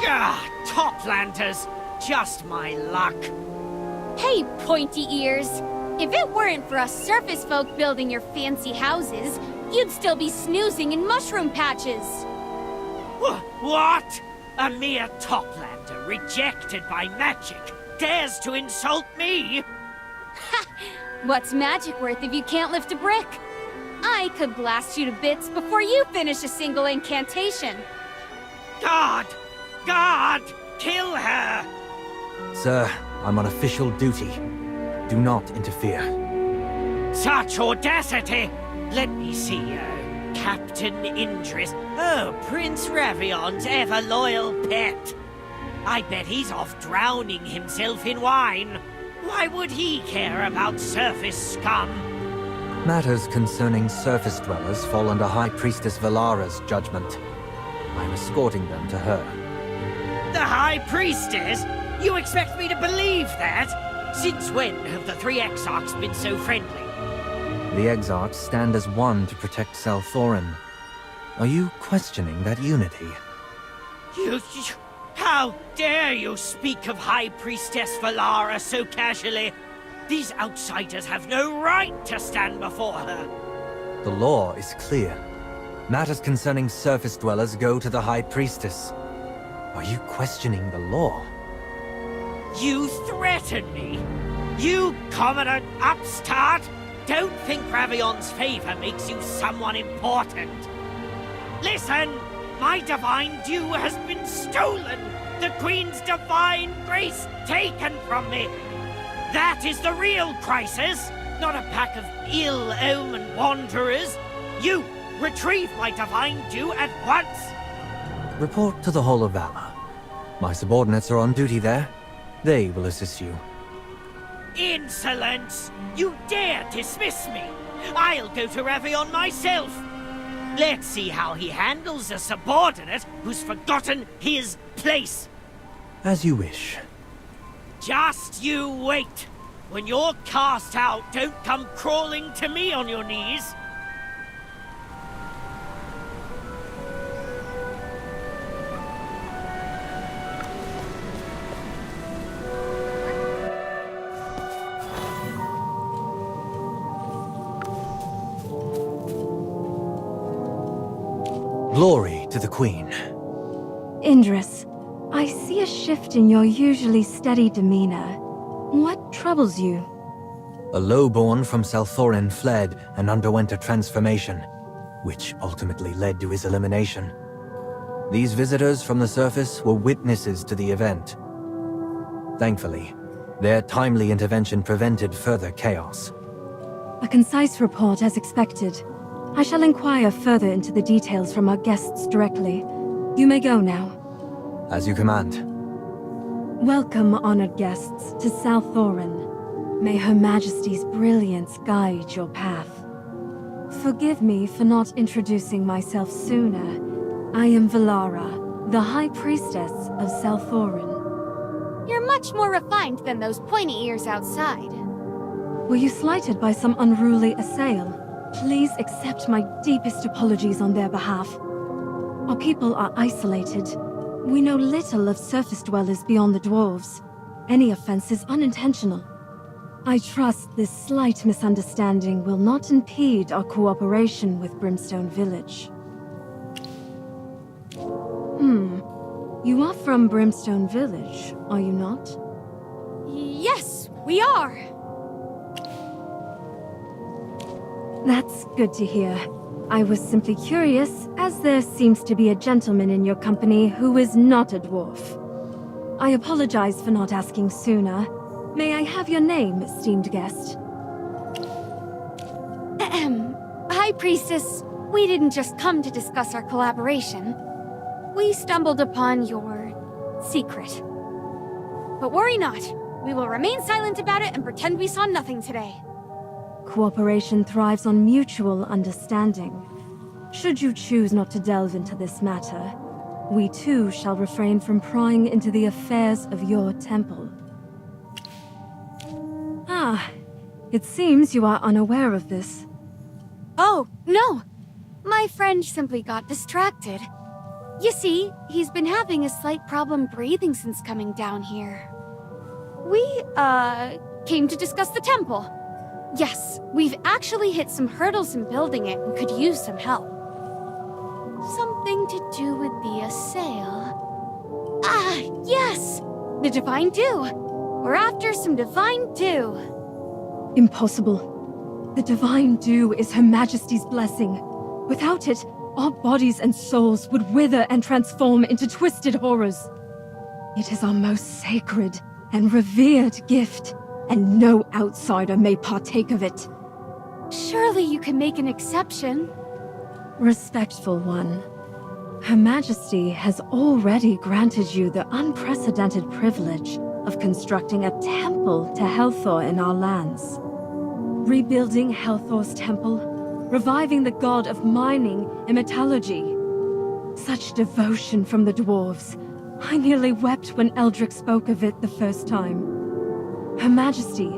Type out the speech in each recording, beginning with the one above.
Ah, Toplanders! Just my luck. Hey, pointy ears. If it weren't for us surface folk building your fancy houses, you'd still be snoozing in mushroom patches. What? A mere Toplander rejected by magic dares to insult me? What's magic worth if you can't lift a brick? I could blast you to bits before you finish a single incantation. God! God! Kill her! Sir, I'm on official duty. Do not interfere. Such audacity! Let me see, Captain Indris. Oh, Prince Ravion's ever-loyal pet. I bet he's off drowning himself in wine. Why would he care about surface scum? Matters concerning surface dwellers fall under High Priestess Valara's judgment. I'm escorting them to her. The High Priestess? You expect me to believe that? Since when have the three Exarchs been so friendly? The Exarchs stand as one to protect Salthorin. Are you questioning that unity? How dare you speak of High Priestess Valara so casually? These outsiders have no right to stand before her. The law is clear. Matters concerning surface dwellers go to the High Priestess. Are you questioning the law? You threaten me? You commoner upstart? Don't think Ravion's favor makes you someone important. Listen! My divine due has been stolen! The Queen's divine grace taken from me! That is the real crisis, not a pack of ill-omened wanderers! You, retrieve my divine due at once! Report to the Hall of Valor. My subordinates are on duty there. They will assist you. Insolence! You dare dismiss me! I'll go to Ravion myself! Let's see how he handles a subordinate who's forgotten his place! As you wish. Just you wait! When you're cast out, don't come crawling to me on your knees! Glory to the Queen. Indris, I see a shift in your usually steady demeanor. What troubles you? A lowborn from Salthorin fled and underwent a transformation, which ultimately led to his elimination. These visitors from the surface were witnesses to the event. Thankfully, their timely intervention prevented further chaos. A concise report as expected. I shall inquire further into the details from our guests directly. You may go now. As you command. Welcome, honored guests, to Salthorin. May Her Majesty's brilliance guide your path. Forgive me for not introducing myself sooner. I am Valara, the High Priestess of Salthorin. You're much more refined than those pointy ears outside. Were you slighted by some unruly assail? Please accept my deepest apologies on their behalf. Our people are isolated. We know little of surface dwellers beyond the dwarves. Any offense is unintentional. I trust this slight misunderstanding will not impede our cooperation with Brimstone Village. You are from Brimstone Village, are you not? Yes, we are. That's good to hear. I was simply curious, as there seems to be a gentleman in your company who is not a dwarf. I apologize for not asking sooner. May I have your name, esteemed guest? Ahem. High Priestess, we didn't just come to discuss our collaboration. We stumbled upon your secret. But worry not. We will remain silent about it and pretend we saw nothing today. Cooperation thrives on mutual understanding. Should you choose not to delve into this matter, we too shall refrain from prying into the affairs of your temple. Ah, it seems you are unaware of this. Oh, no! My friend simply got distracted. You see, he's been having a slight problem breathing since coming down here. We, came to discuss the temple. Yes, we've actually hit some hurdles in building it and could use some help. Something to do with the assail. Ah, yes! The Divine Dew! We're after some Divine Dew. Impossible. The Divine Dew is Her Majesty's blessing. Without it, our bodies and souls would wither and transform into twisted horrors. It is our most sacred and revered gift, and no outsider may partake of it. Surely you can make an exception. Respectful one. Her Majesty has already granted you the unprecedented privilege of constructing a temple to Helthor in our lands. Rebuilding Helthor's temple, reviving the god of mining and metallurgy. Such devotion from the dwarves. I nearly wept when Eldrick spoke of it the first time. Her Majesty,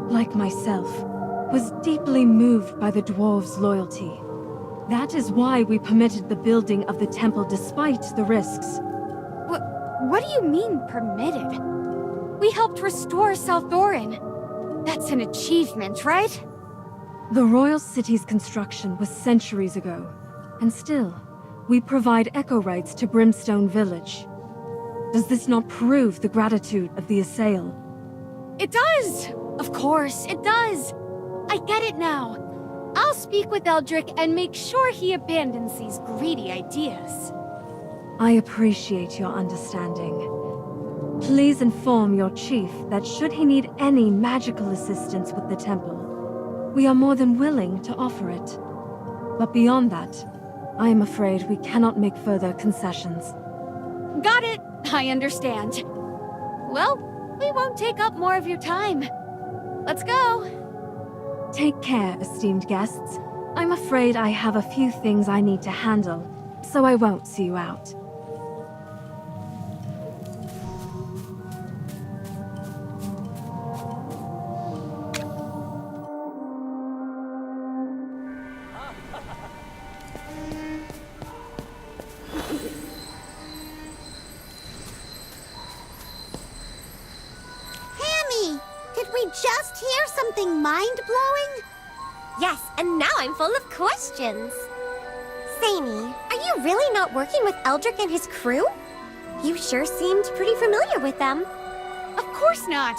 like myself, was deeply moved by the dwarves' loyalty. That is why we permitted the building of the temple despite the risks. What do you mean, permitted? We helped restore Salthorin. That's an achievement, right? The royal city's construction was centuries ago, and still, we provide echo rights to Brimstone Village. Does this not prove the gratitude of the Assail? It does! Of course, it does! I get it now. I'll speak with Eldrick and make sure he abandons these greedy ideas. I appreciate your understanding. Please inform your chief that should he need any magical assistance with the temple, we are more than willing to offer it. But beyond that, I am afraid we cannot make further concessions. Got it! I understand. Well, we won't take up more of your time. Let's go! Take care, esteemed guests. I'm afraid I have a few things I need to handle, so I won't see you out. Just hear something mind-blowing? Yes, and now I'm full of questions. Sammy, are you really not working with Eldrick and his crew? You sure seemed pretty familiar with them. Of course not!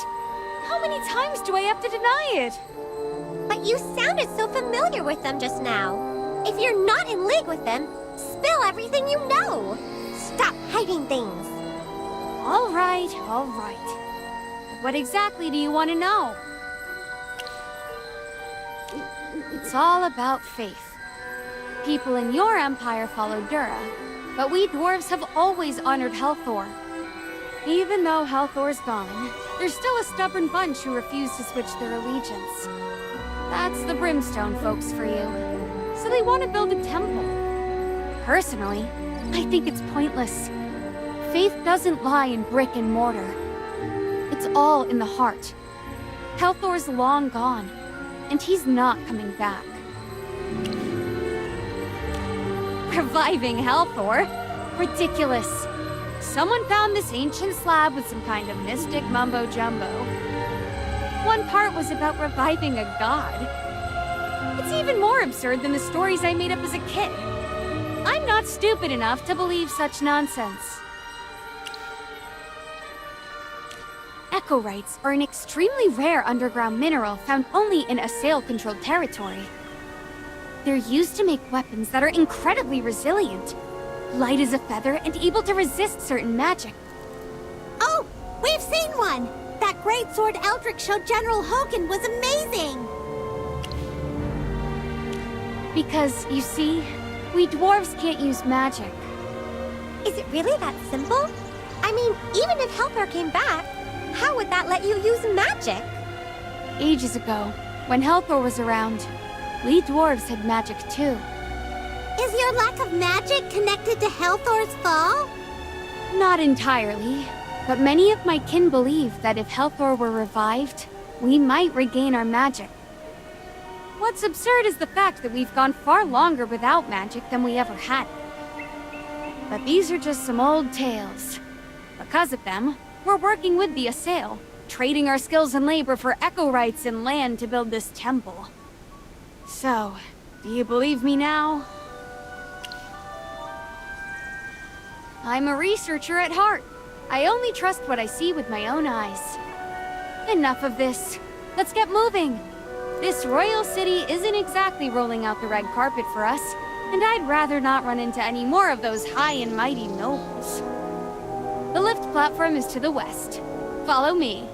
How many times do I have to deny it? But you sounded so familiar with them just now. If you're not in league with them, spill everything you know. Stop hiding things. All right, all right. What exactly do you want to know? It's all about faith. People in your empire follow Dura, but we dwarves have always honored Helthor. Even though Helthor's gone, there's still a stubborn bunch who refuse to switch their allegiance. That's the Brimstone folks for you. So they want to build a temple. Personally, I think it's pointless. Faith doesn't lie in brick and mortar. It's all in the heart. Helthor's long gone, and he's not coming back. Reviving Helthor? Ridiculous. Someone found this ancient slab with some kind of mystic mumbo-jumbo. One part was about reviving a god. It's even more absurd than the stories I made up as a kid. I'm not stupid enough to believe such nonsense. Echorites are an extremely rare underground mineral found only in Assail-controlled territory. They're used to make weapons that are incredibly resilient, light as a feather and able to resist certain magic. Oh, we've seen one! That great sword Eldrick showed General Hogan was amazing! Because, you see, we dwarves can't use magic. Is it really that simple? I mean, even if Helthor came back, how would that let you use magic? Ages ago, when Helthor was around, we dwarves had magic too. Is your lack of magic connected to Helthor's fall? Not entirely, but many of my kin believe that if Helthor were revived, we might regain our magic. What's absurd is the fact that we've gone far longer without magic than we ever had. But these are just some old tales. Because of them, we're working with the Assail, trading our skills and labor for echo rights and land to build this temple. So, do you believe me now? I'm a researcher at heart. I only trust what I see with my own eyes. Enough of this. Let's get moving. This royal city isn't exactly rolling out the red carpet for us, and I'd rather not run into any more of those high and mighty nobles. The lift platform is to the west. Follow me.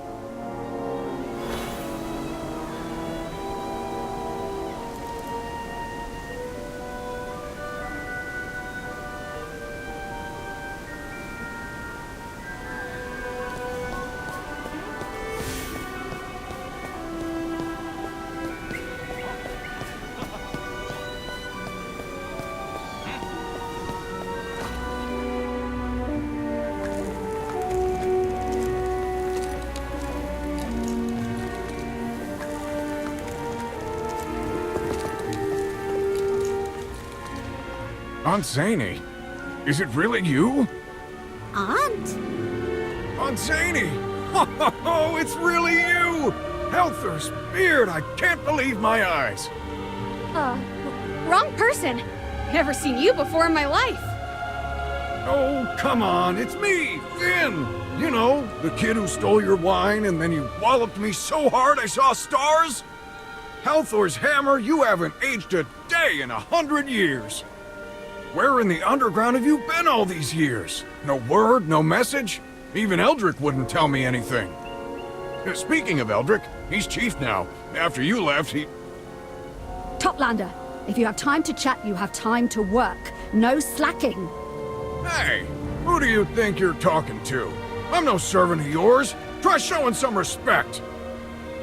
Aunt Zany, is it really you? Aunt? Aunt Zany! Oh, it's really you! Helthur's beard, I can't believe my eyes! Wrong person. Never seen you before in my life. Oh, come on, it's me, Finn! You know, the kid who stole your wine and then you walloped me so hard I saw stars? Helthur's hammer, you haven't aged a day in 100 years! Where in the underground have you been all these years? No word, no message? Even Eldrick wouldn't tell me anything. Speaking of Eldrick, he's chief now. After you left, he... Toplander, if you have time to chat, you have time to work. No slacking. Hey, who do you think you're talking to? I'm no servant of yours. Try showing some respect.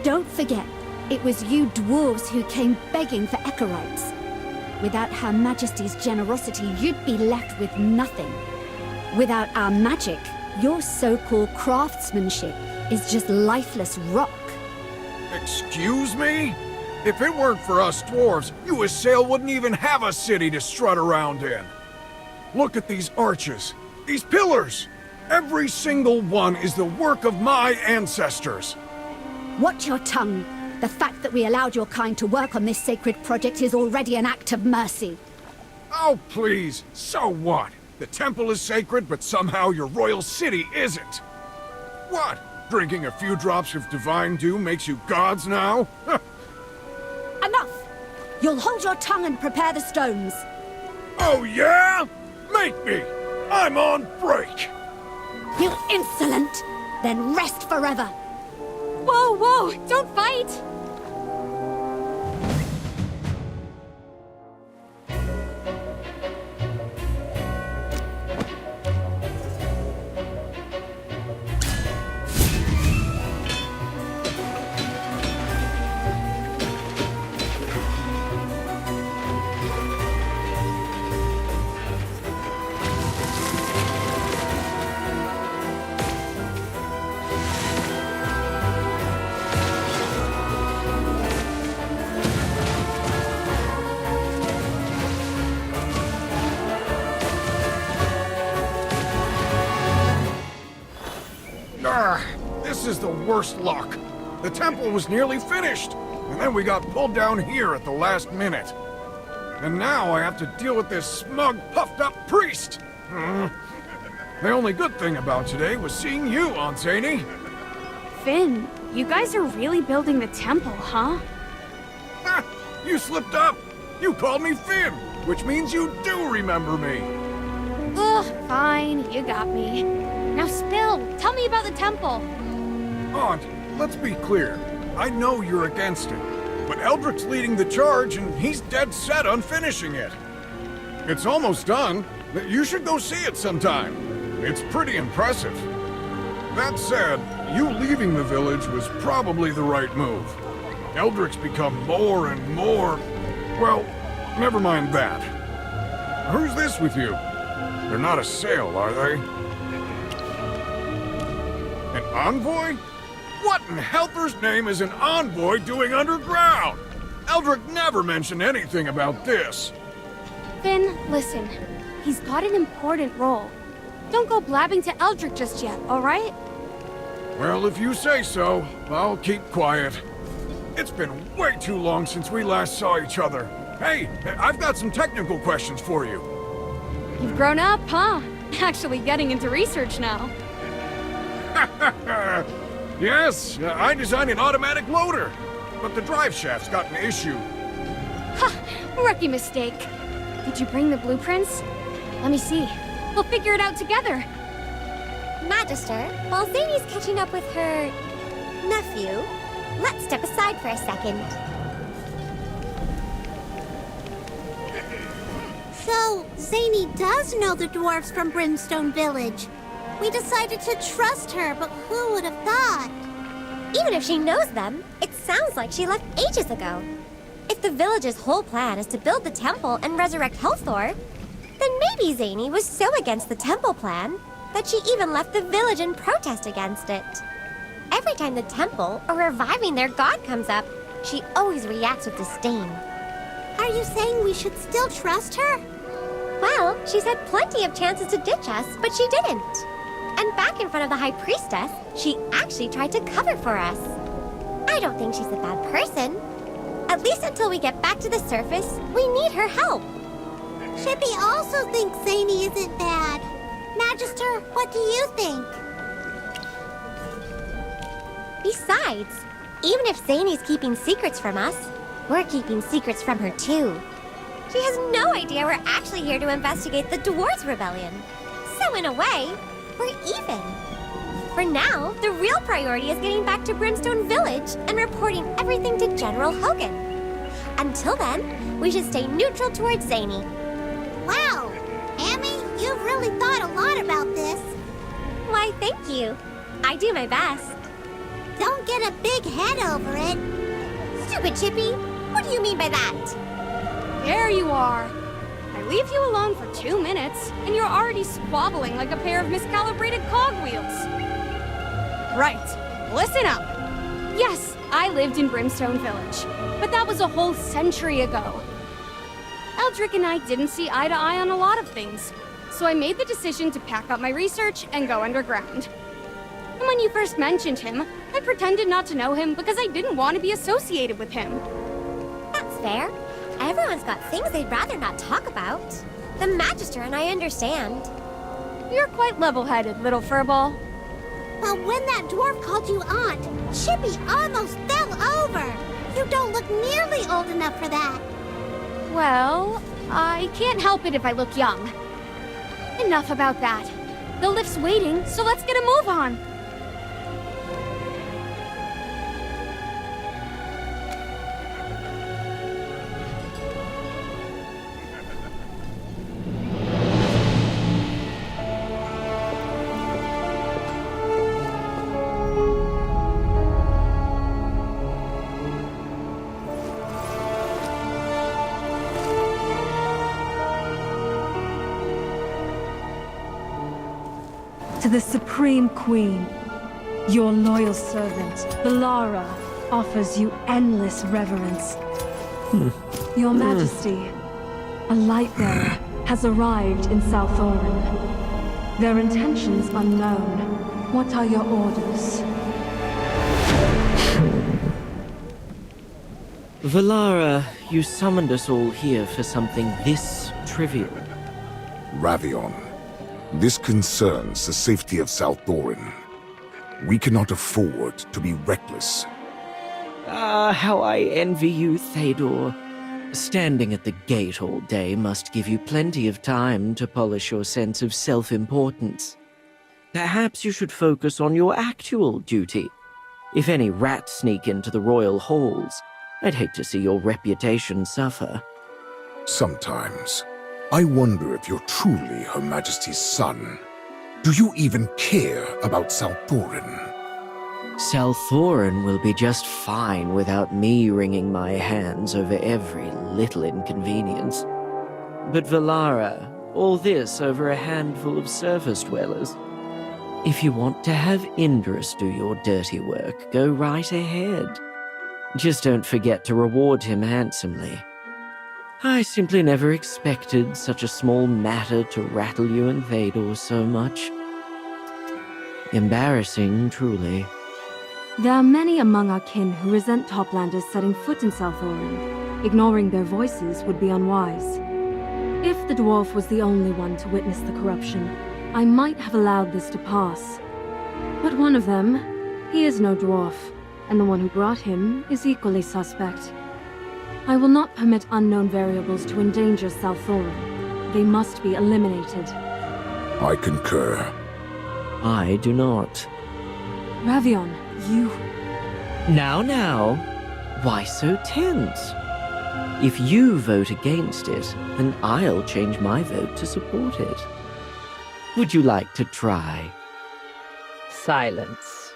Don't forget, it was you dwarves who came begging for Echorites. Without Her Majesty's generosity, you'd be left with nothing. Without our magic, your so-called craftsmanship is just lifeless rock. Excuse me? If it weren't for us dwarves, you Assail wouldn't even have a city to strut around in. Look at these arches, these pillars. Every single one is the work of my ancestors. Watch your tongue. The fact that we allowed your kind to work on this sacred project is already an act of mercy. Oh, please. So what? The temple is sacred, but somehow your royal city isn't. What? Drinking a few drops of divine dew makes you gods now? Enough! You'll hold your tongue and prepare the stones. Oh, yeah? Make me! I'm on break! You insolent! Then rest forever! Whoa, whoa! Don't fight! This is the worst luck. The temple was nearly finished, and then we got pulled down here at the last minute. And now I have to deal with this smug, puffed-up priest. The only good thing about today was seeing you, Aunt Zany. Finn, you guys are really building the temple, huh? Ha! You slipped up. You called me Finn, which means you do remember me. Ugh, fine, you got me. Now spill, tell me about the temple. Aunt, let's be clear. I know you're against it, but Eldrick's leading the charge and he's dead set on finishing it. It's almost done. You should go see it sometime. It's pretty impressive. That said, you leaving the village was probably the right move. Eldrick's become more and more... well, never mind that. Who's this with you? They're not Assail, are they? An envoy? What in Helthur's name is an envoy doing underground? Eldrick never mentioned anything about this. Finn, listen. He's got an important role. Don't go blabbing to Eldrick just yet, alright? Well, if you say so, I'll keep quiet. It's been way too long since we last saw each other. Hey, I've got some technical questions for you. You've grown up, huh? Actually getting into research now. Yes, I designed an automatic loader, but the drive shaft's got an issue. Ha! Rookie mistake. Did you bring the blueprints? Let me see. We'll figure it out together. Magister, while Zany's catching up with her nephew, let's step aside for a second. So, Zany does know the dwarves from Brimstone Village. We decided to trust her, but who would have thought? Even if she knows them, it sounds like she left ages ago. If the village's whole plan is to build the temple and resurrect Helthor, then maybe Zany was so against the temple plan that she even left the village in protest against it. Every time the temple or reviving their god comes up, she always reacts with disdain. Are you saying we should still trust her? Well, she's had plenty of chances to ditch us, but she didn't. And back in front of the High Priestess, she actually tried to cover for us. I don't think she's a bad person. At least until we get back to the surface, we need her help. Chippy also thinks Zany isn't bad. Magister, what do you think? Besides, even if Zany's keeping secrets from us, we're keeping secrets from her too. She has no idea we're actually here to investigate the Dwarves Rebellion. So in a way, we're even. For now, the real priority is getting back to Brimstone Village and reporting everything to General Hogan. Until then, we should stay neutral towards Zany. Wow! Amy, you've really thought a lot about this. Why, thank you. I do my best. Don't get a big head over it. Stupid Chippy! What do you mean by that? There you are. I leave you alone for 2 minutes, and you're already squabbling like a pair of miscalibrated cogwheels. Right, listen up. Yes, I lived in Brimstone Village, but that was a whole century ago. Eldrick and I didn't see eye to eye on a lot of things, so I made the decision to pack up my research and go underground. And when you first mentioned him, I pretended not to know him because I didn't want to be associated with him. That's fair. Everyone's got things they'd rather not talk about. The Magister and I understand. You're quite level-headed, little furball. But when that dwarf called you aunt, Chippy almost fell over. You don't look nearly old enough for that. Well, I can't help it if I look young. Enough about that. The lift's waiting, so let's get a move on. To the Supreme Queen, your loyal servant, Valara, offers you endless reverence. Your Majesty, a light bearer has arrived in Southorn. Their intentions unknown. What are your orders? Valara, you summoned us all here for something this trivial. Ravion, this concerns the safety of Southorn. We cannot afford to be reckless. Ah, how I envy you, Thaydor. Standing at the gate all day must give you plenty of time to polish your sense of self-importance. Perhaps you should focus on your actual duty. If any rats sneak into the royal halls, I'd hate to see your reputation suffer. Sometimes, I wonder if you're truly Her Majesty's son. Do you even care about Southorn? Southorn will be just fine without me wringing my hands over every little inconvenience. But Valara, all this over a handful of surface dwellers. If you want to have Indris do your dirty work, go right ahead. Just don't forget to reward him handsomely. I simply never expected such a small matter to rattle you and Vador so much. Embarrassing, truly. There are many among our kin who resent Toplanders setting foot in Salthorin. Ignoring their voices would be unwise. If the dwarf was the only one to witness the corruption, I might have allowed this to pass. But one of them, he is no dwarf, and the one who brought him is equally suspect. I will not permit unknown variables to endanger Salthorin. They must be eliminated. I concur. I do not. Ravion, you... Now, why so tense? If you vote against it, then I'll change my vote to support it. Would you like to try? Silence.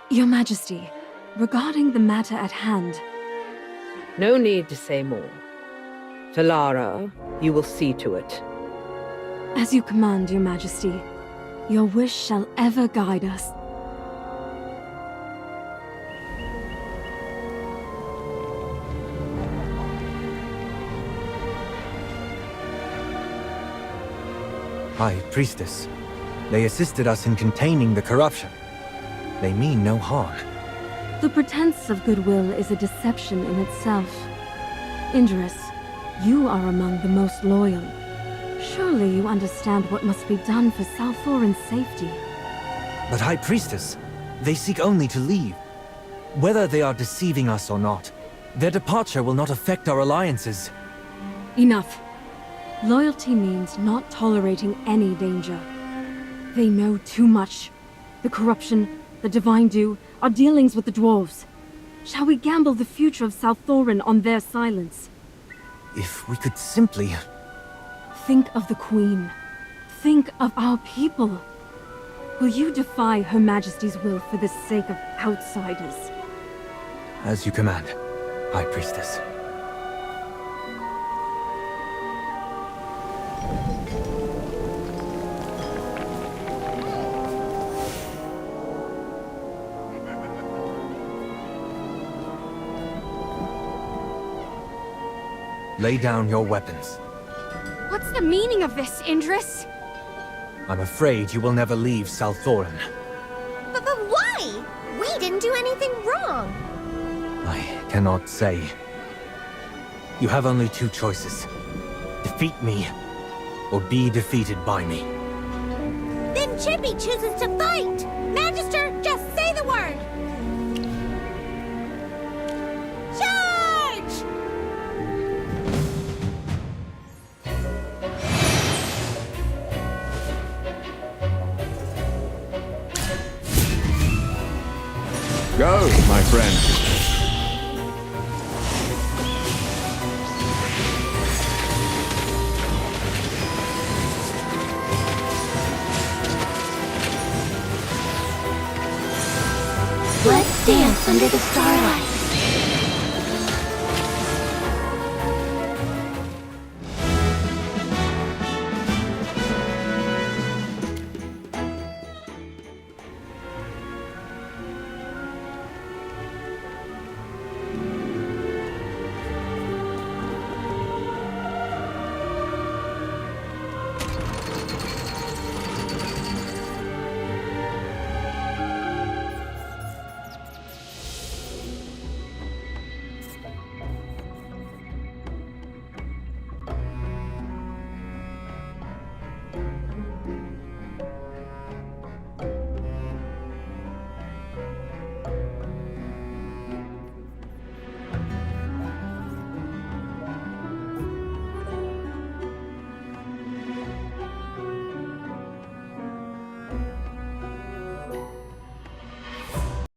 Your Majesty, regarding the matter at hand... No need to say more. Talara, you will see to it. As you command, Your Majesty. Your wish shall ever guide us. High Priestess. They assisted us in containing the corruption. They mean no harm. The pretense of goodwill is a deception in itself. Indris, you are among the most loyal. Surely you understand what must be done for Salthorin's safety. But High Priestess, they seek only to leave. Whether they are deceiving us or not, their departure will not affect our alliances. Enough. Loyalty means not tolerating any danger. They know too much. The corruption, the Divine Dew, our dealings with the dwarves. Shall we gamble the future of Salthorin on their silence? If we could simply... Think of the Queen. Think of our people. Will you defy Her Majesty's will for the sake of outsiders? As you command, High Priestess. Lay down your weapons. What's the meaning of this, Indris? I'm afraid you will never leave Salthorin. But why? We didn't do anything wrong. I cannot say. You have only two choices. Defeat me, or be defeated by me. Then Chippy chooses to fight! Magister, just say the word! Charge! Go, my friend. Let's dance under the starlight.